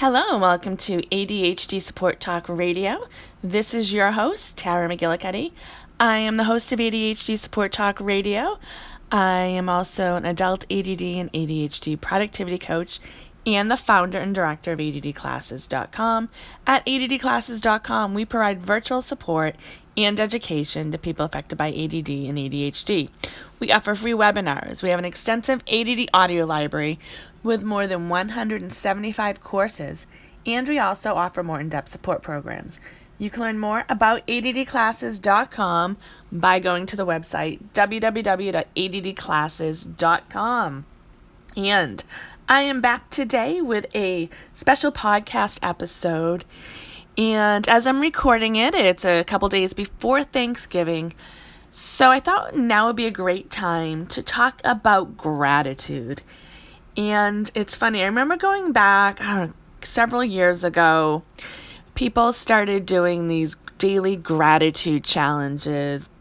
Hello and welcome to ADHD Support Talk Radio. This is your host, Tara McGillicuddy. I am the host of ADHD Support Talk Radio. I am also an adult ADD and ADHD productivity coach and the founder and director of ADDclasses.com. At ADDclasses.com, we provide virtual support and education to people affected by ADD and ADHD. We offer free webinars. We have an extensive ADD audio library with more than 175 courses, and we also offer more in-depth support programs. You can learn more about ADDclasses.com by going to the website www.addclasses.com. And I am back today with a special podcast episode, and as I'm recording it, it's a couple days before Thanksgiving, so I thought now would be a great time to talk about gratitude. And it's funny, I remember going back, several years ago, people started doing these daily gratitude challenges,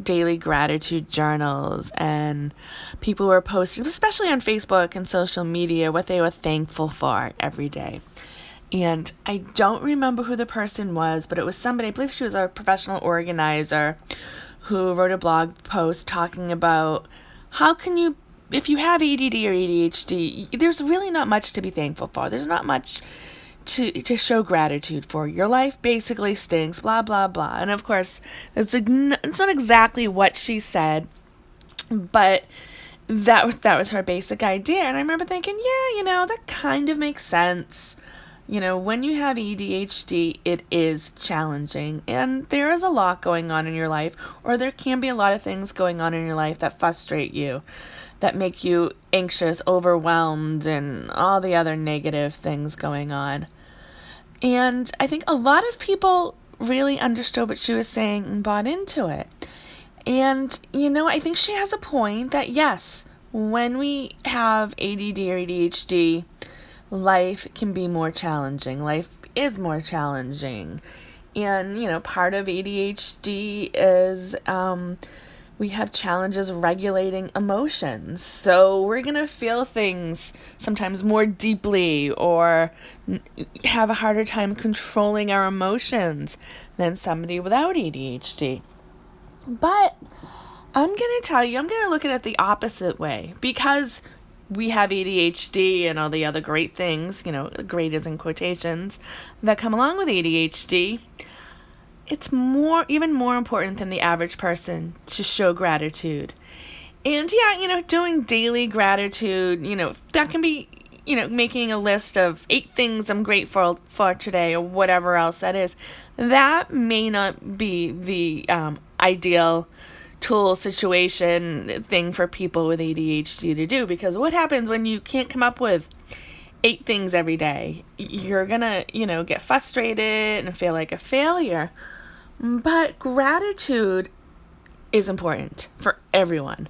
daily gratitude journals, and people were posting, especially on Facebook and social media, what they were thankful for every day. And I don't remember who the person was, but it was somebody, I believe she was a professional organizer, who wrote a blog post talking about how can you, if you have ADD or ADHD, there's really not much to be thankful for. There's not much to show gratitude for. Your life basically stinks, blah, blah, blah. And of course, it's not exactly what she said, but that was her basic idea. And I remember thinking, yeah, that kind of makes sense. When you have ADHD, it is challenging, and there is a lot going on in your life, or there can be a lot of things going on in your life that frustrate you, that make you anxious, overwhelmed, and all the other negative things going on. And I think a lot of people really understood what she was saying and bought into it. And, I think she has a point that, yes, when we have ADD or ADHD, life can be more challenging. Life is more challenging. And, part of ADHD is we have challenges regulating emotions. So we're going to feel things sometimes more deeply or have a harder time controlling our emotions than somebody without ADHD. But I'm going to tell you, I'm going to look at it the opposite way, because we have ADHD and all the other great things, great is in quotations, that come along with ADHD. It's even more important than the average person to show gratitude. And doing daily gratitude, that can be, making a list of 8 things I'm grateful for today or whatever else that is. That may not be the ideal tool, situation, thing for people with ADHD to do, because what happens when you can't come up with 8 things every day? You're gonna, get frustrated and feel like a failure. But gratitude is important for everyone.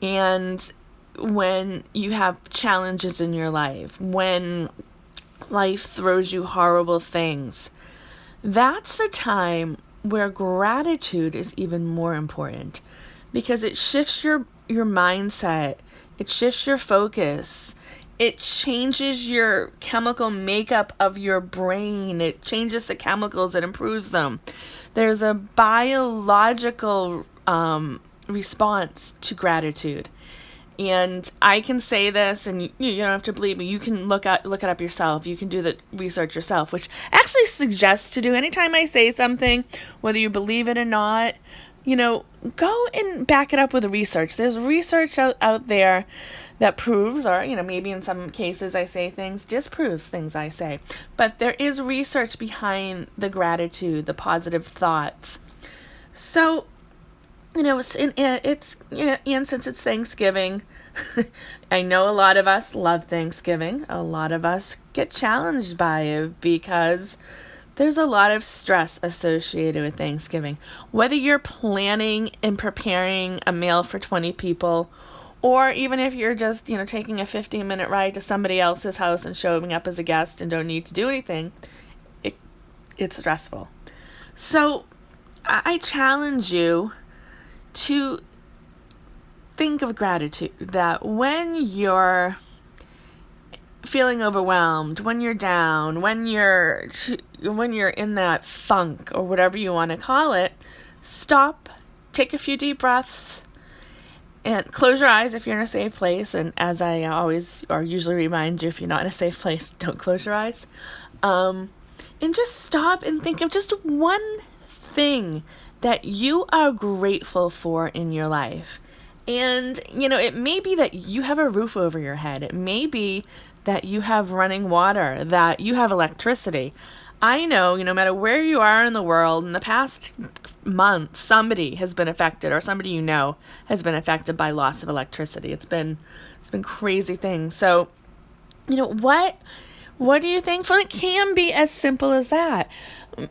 And when you have challenges in your life, when life throws you horrible things, that's the time where gratitude is even more important, because it shifts your mindset, it shifts your focus, it changes your chemical makeup of your brain, it changes the chemicals, it improves them. There's a biological response to gratitude. And I can say this, and you don't have to believe me. You can look it up yourself. You can do the research yourself, which actually suggests to do anytime I say something, whether you believe it or not, go and back it up with research. There's research out there that proves, or, maybe in some cases I say things, disproves things I say. But there is research behind the gratitude, the positive thoughts. So, and since it's Thanksgiving, I know a lot of us love Thanksgiving. A lot of us get challenged by it because there's a lot of stress associated with Thanksgiving. Whether you're planning and preparing a meal for 20 people, or even if you're just, taking a 15-minute ride to somebody else's house and showing up as a guest and don't need to do anything, it's stressful. So I challenge you to think of gratitude, that when you're feeling overwhelmed, when you're down, when you're in that funk or whatever you want to call it, stop, take a few deep breaths, and close your eyes if you're in a safe place. And as I always or usually remind you, if you're not in a safe place, don't close your eyes. And just stop and think of just one thing that you are grateful for in your life. And, it may be that you have a roof over your head. It may be that you have running water, that you have electricity. I know, no matter where you are in the world, in the past month, somebody has been affected, or somebody has been affected by loss of electricity. It's been crazy things. So, what are you thankful? It can be as simple as that.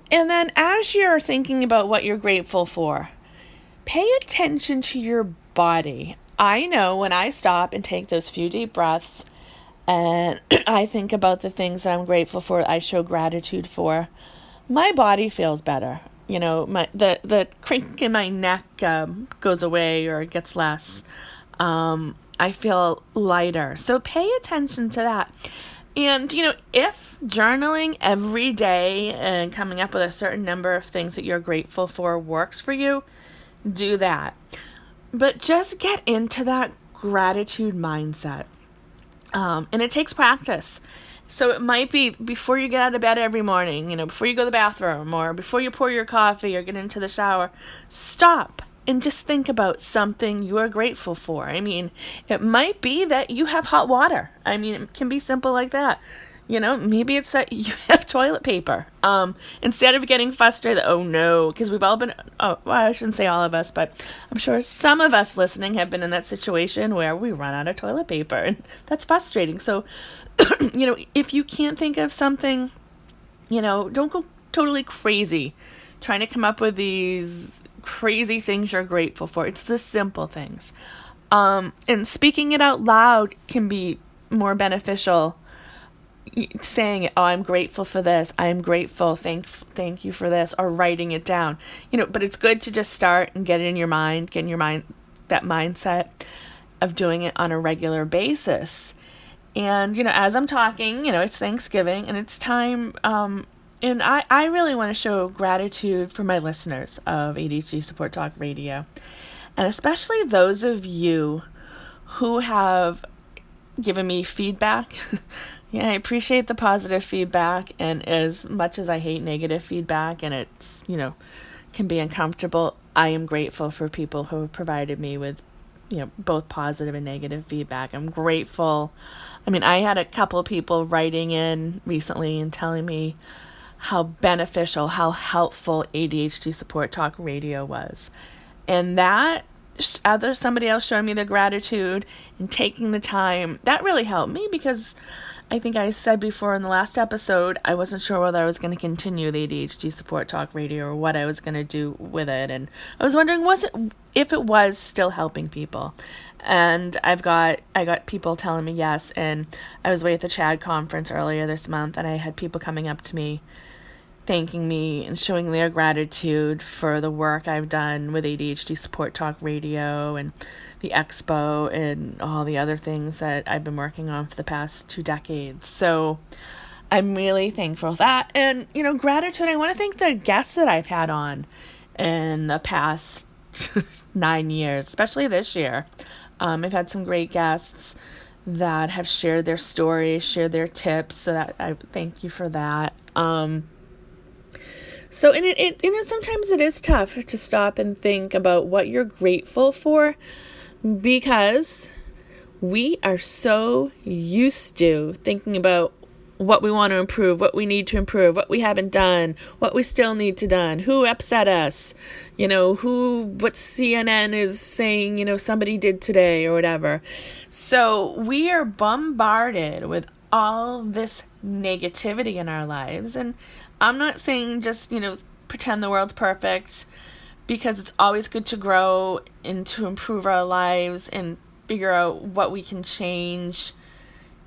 And then as you're thinking about what you're grateful for, pay attention to your body. I know when I stop and take those few deep breaths and I think about the things that I'm grateful for, I show gratitude for, my body feels better. The crink in my neck goes away or gets less. I feel lighter. So pay attention to that. And, if journaling every day and coming up with a certain number of things that you're grateful for works for you, do that. But just get into that gratitude mindset. And it takes practice. So it might be before you get out of bed every morning, before you go to the bathroom or before you pour your coffee or get into the shower, stop and just think about something you are grateful for. It might be that you have hot water. It can be simple like that. Maybe it's that you have toilet paper. Instead of getting frustrated, oh no, because we've all been, I shouldn't say all of us, but I'm sure some of us listening have been in that situation where we run out of toilet paper, and that's frustrating. So, if you can't think of something, don't go totally crazy trying to come up with these crazy things you're grateful for. It's the simple things. And speaking it out loud can be more beneficial. Saying it, I'm grateful for this, I'm grateful, thank you for this, or writing it down. But it's good to just start and get it in your mind, that mindset of doing it on a regular basis. And, as I'm talking, it's Thanksgiving and it's time, and I really want to show gratitude for my listeners of ADHD Support Talk Radio. And especially those of you who have given me feedback. Yeah, I appreciate the positive feedback, and as much as I hate negative feedback and it's, can be uncomfortable, I am grateful for people who have provided me with, both positive and negative feedback. I'm grateful. I had a couple of people writing in recently and telling me how beneficial, how helpful ADHD Support Talk Radio was. And that somebody else showing me their gratitude and taking the time, that really helped me, because I think I said before in the last episode, I wasn't sure whether I was going to continue the ADHD Support Talk Radio or what I was going to do with it. And I was wondering, if it was still helping people. And I got people telling me yes. And I was away at the CHAD conference earlier this month, and I had people coming up to me, thanking me and showing their gratitude for the work I've done with ADHD Support Talk Radio and the expo and all the other things that I've been working on for the past 2 decades. So I'm really thankful for that. And, gratitude, I want to thank the guests that I've had on in the past 9 years, especially this year. I've had some great guests that have shared their stories, shared their tips, so that I thank you for that. So, and it sometimes it is tough to stop and think about what you're grateful for, because we are so used to thinking about what we want to improve, what we need to improve, what we haven't done, what we still need to done, who upset us, what CNN is saying, somebody did today or whatever. So we are bombarded with all this negativity in our lives. And I'm not saying just, pretend the world's perfect, because it's always good to grow and to improve our lives and figure out what we can change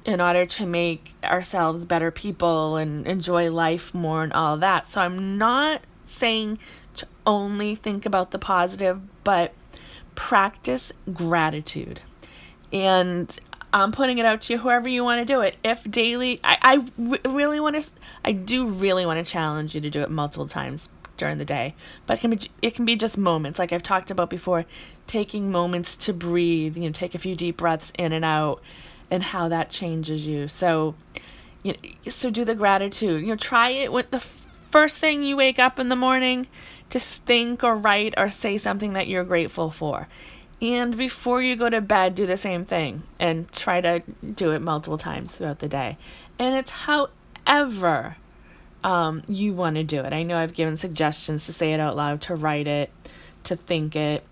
in order to make ourselves better people and enjoy life more and all of that. So I'm not saying to only think about the positive, but practice gratitude. And I'm putting it out to you, whoever you want to do it. If daily, I do really want to challenge you to do it multiple times during the day, but it can be just moments, like I've talked about before, taking moments to breathe, take a few deep breaths in and out, and how that changes you. So do the gratitude. Try it with the first thing you wake up in the morning. Just think or write or say something that you're grateful for. And before you go to bed, do the same thing and try to do it multiple times throughout the day. And it's however you want to do it. I know I've given suggestions to say it out loud, to write it, to think it.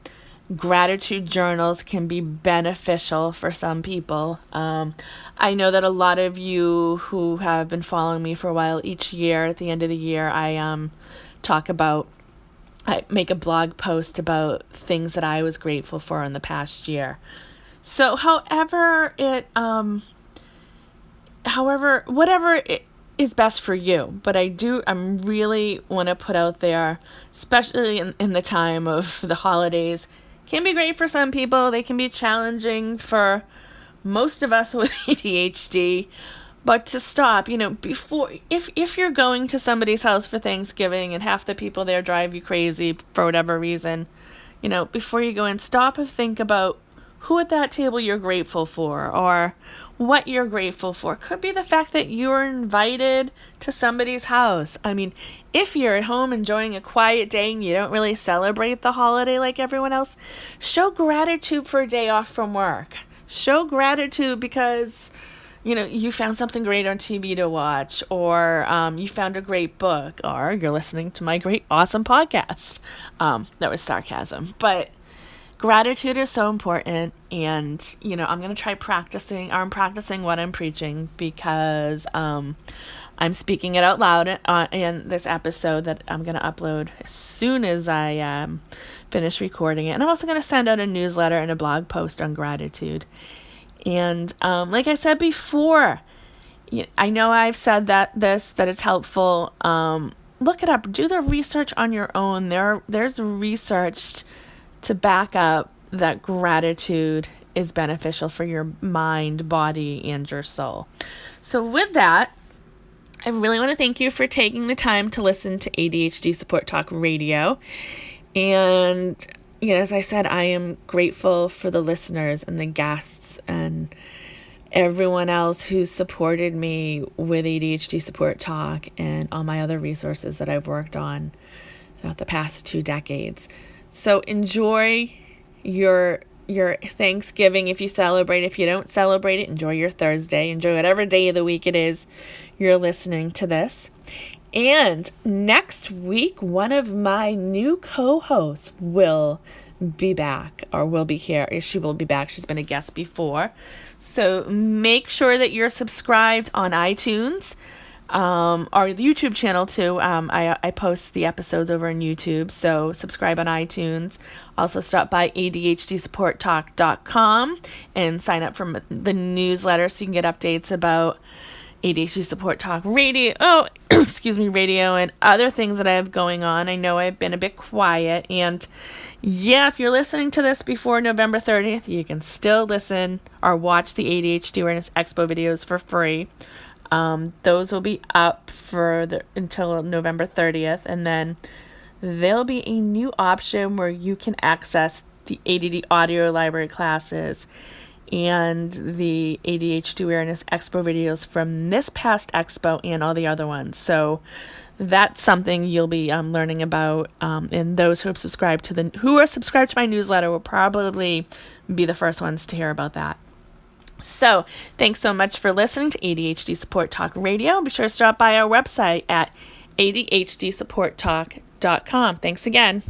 Gratitude journals can be beneficial for some people. I know that a lot of you who have been following me for a while, each year, at the end of the year, I make a blog post about things that I was grateful for in the past year. So whatever it is best for you, but I'm really want to put out there, especially in the time of the holidays, can be great for some people. They can be challenging for most of us with ADHD. But to stop, before, if you're going to somebody's house for Thanksgiving and half the people there drive you crazy for whatever reason, before you go in, stop and think about who at that table you're grateful for or what you're grateful for. Could be the fact that you were invited to somebody's house. I mean, if you're at home enjoying a quiet day and you don't really celebrate the holiday like everyone else, show gratitude for a day off from work. Show gratitude because you found something great on TV to watch, or you found a great book, or you're listening to my great, awesome podcast. That was sarcasm. But gratitude is so important, and, I'm going to try I'm practicing what I'm preaching because I'm speaking it out loud in this episode that I'm going to upload as soon as I finish recording it. And I'm also going to send out a newsletter and a blog post on gratitude. And like I said before, I know I've said that it's helpful. Look it up. Do the research on your own. There's research to back up that gratitude is beneficial for your mind, body, and your soul. So with that, I really want to thank you for taking the time to listen to ADHD Support Talk Radio. And as I said, I am grateful for the listeners and the guests and everyone else who supported me with ADHD Support Talk and all my other resources that I've worked on throughout the past 2 decades. So enjoy your Thanksgiving if you celebrate. If you don't celebrate it, enjoy your Thursday. Enjoy whatever day of the week it is you're listening to this. And next week, one of my new co-hosts will be back, or will be here. She will be back. She's been a guest before. So make sure that you're subscribed on iTunes, or the YouTube channel too. I post the episodes over on YouTube, so subscribe on iTunes. Also stop by ADHDsupporttalk.com and sign up for the newsletter so you can get updates about ADHD Support Talk Radio, radio and other things that I have going on. I know I've been a bit quiet, and if you're listening to this before November 30th, you can still listen or watch the ADHD Awareness Expo videos for free. Those will be up until November 30th, and then there'll be a new option where you can access the ADD audio library classes and the ADHD Awareness Expo videos from this past expo and all the other ones. So that's something you'll be learning about, and those who are subscribed to my newsletter will probably be the first ones to hear about that. So thanks so much for listening to ADHD Support Talk Radio. Be sure to stop by our website at ADHDsupporttalk.com. Thanks again.